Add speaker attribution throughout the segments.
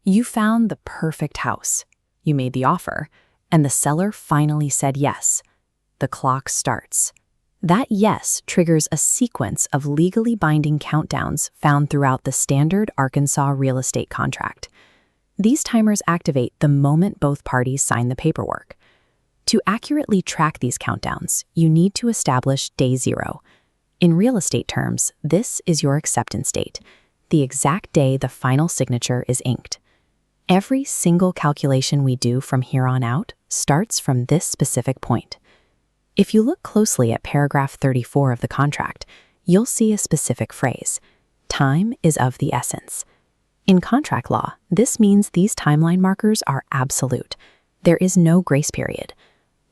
Speaker 1: You found the perfect house. You made the offer, and the seller finally said yes. The clock starts. That yes triggers a sequence of legally binding countdowns found throughout the standard Arkansas real estate contract. These timers activate the moment both parties sign the paperwork. To accurately track these countdowns, you need to establish day zero. In real estate terms, this is your acceptance date, the exact day the final signature is inked. Every single calculation we do from here on out starts from this specific point. If you look closely at paragraph 34 of the contract, you'll see a specific phrase: time is of the essence. In contract law, this means these timeline markers are absolute. There is no grace period.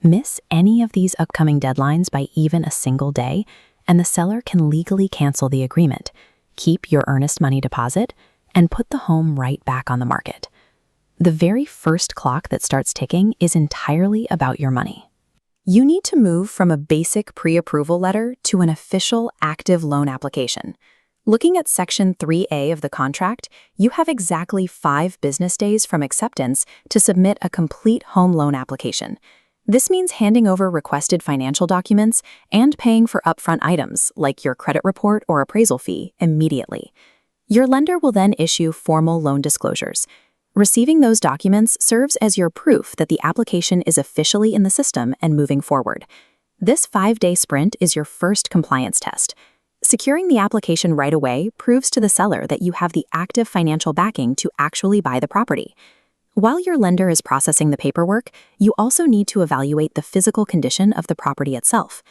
Speaker 1: Miss any of these upcoming deadlines by even a single day, and the seller can legally cancel the agreement, keep your earnest money deposit, and put the home right back on the market. The very first clock that starts ticking is entirely about your money. You need to move from a basic pre-approval letter to an official active loan application. Looking at Section 3A of the contract, you have exactly 5 business days from acceptance to submit a complete home loan application. This means handing over requested financial documents and paying for upfront items like your credit report or appraisal fee immediately. Your lender will then issue formal loan disclosures. Receiving those documents serves as your proof that the application is officially in the system and moving forward. This 5-day sprint is your first compliance test. Securing the application right away proves to the seller that you have the active financial backing to actually buy the property. While your lender is processing the paperwork, you also need to evaluate the physical condition of the property itself.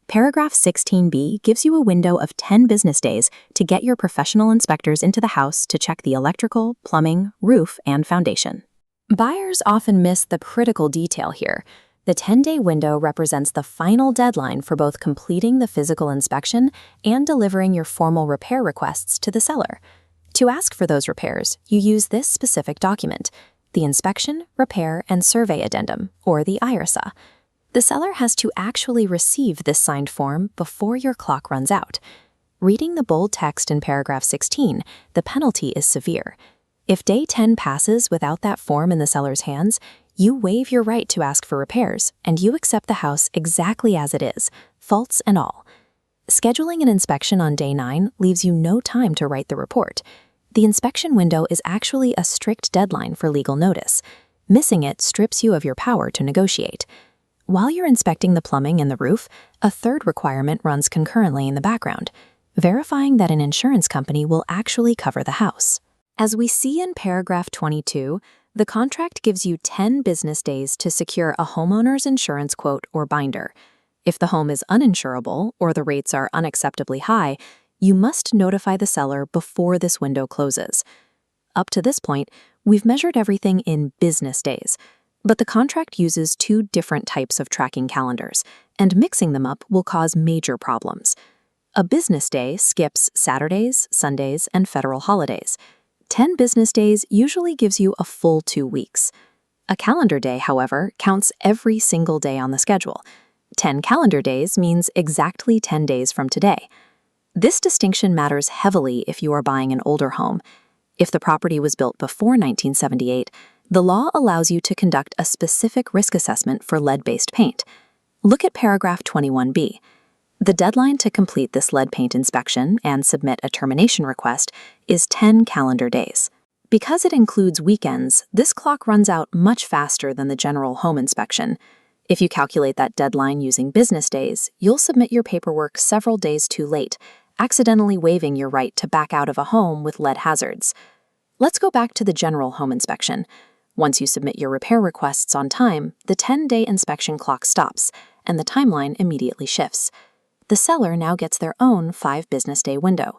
Speaker 1: Paragraph 16B gives you a window of 10 business days to get your professional inspectors into the house to check the electrical, plumbing, roof, and foundation. Buyers often miss the critical detail here. The 10-day window represents the final deadline for both completing the physical inspection and delivering your formal repair requests to the seller. To ask for those repairs, you use this specific document, the Inspection, Repair, and Survey Addendum, or the IRSA. The seller has to actually receive this signed form before your clock runs out. Reading the bold text in paragraph 16, the penalty is severe. If day 10 passes without that form in the seller's hands, you waive your right to ask for repairs, and you accept the house exactly as it is, faults and all. Scheduling an inspection on day 9 leaves you no time to write the report. The inspection window is actually a strict deadline for legal notice. Missing it strips you of your power to negotiate. While you're inspecting the plumbing and the roof, a third requirement runs concurrently in the background, verifying that an insurance company will actually cover the house. As we see in paragraph 22, the contract gives you 10 business days to secure a homeowner's insurance quote or binder. If the home is uninsurable or the rates are unacceptably high, you must notify the seller before this window closes. Up to this point, we've measured everything in business days. But the contract uses 2 different types of tracking calendars, and mixing them up will cause major problems. A business day skips Saturdays, Sundays, and federal holidays. 10 business days usually gives you a full 2 weeks. A calendar day, however, counts every single day on the schedule. 10 calendar days means exactly 10 days from today. This distinction matters heavily if you are buying an older home. If the property was built before 1978, the law allows you to conduct a specific risk assessment for lead-based paint. Look at paragraph 21B. The deadline to complete this lead paint inspection and submit a termination request is 10 calendar days. Because it includes weekends, this clock runs out much faster than the general home inspection. If you calculate that deadline using business days, you'll submit your paperwork several days too late, accidentally waiving your right to back out of a home with lead hazards. Let's go back to the general home inspection. Once you submit your repair requests on time, the 10-day inspection clock stops, and the timeline immediately shifts. The seller now gets their own 5 business day window.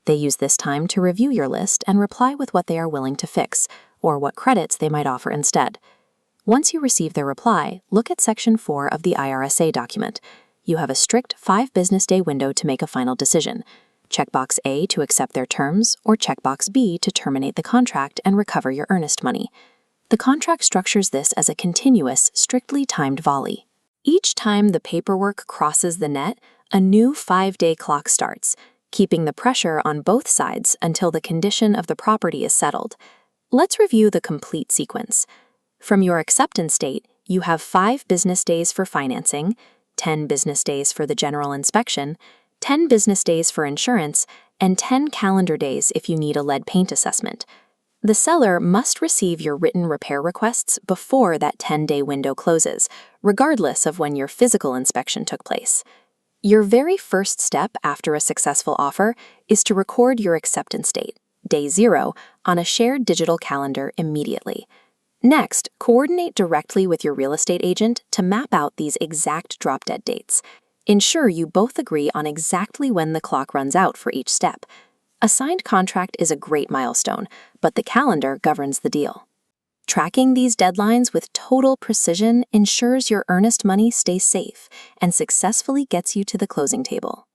Speaker 1: They use this time to review your list and reply with what they are willing to fix, or what credits they might offer instead. Once you receive their reply, look at Section 4 of the IRSA document. You have a strict 5 business day window to make a final decision. Checkbox A to accept their terms, or checkbox B to terminate the contract and recover your earnest money. The contract structures this as a continuous, strictly timed volley. Each time the paperwork crosses the net, a new 5-day clock starts, keeping the pressure on both sides until the condition of the property is settled. Let's review the complete sequence. From your acceptance date, you have 5 business days for financing, 10 business days for the general inspection, 10 business days for insurance, and 10 calendar days if you need a lead paint assessment. The seller must receive your written repair requests before that 10-day window closes, regardless of when your physical inspection took place. Your very first step after a successful offer is to record your acceptance date, day 0, on a shared digital calendar immediately. Next, coordinate directly with your real estate agent to map out these exact drop-dead dates. Ensure you both agree on exactly when the clock runs out for each step. A signed contract is a great milestone, but the calendar governs the deal. Tracking these deadlines with total precision ensures your earnest money stays safe and successfully gets you to the closing table.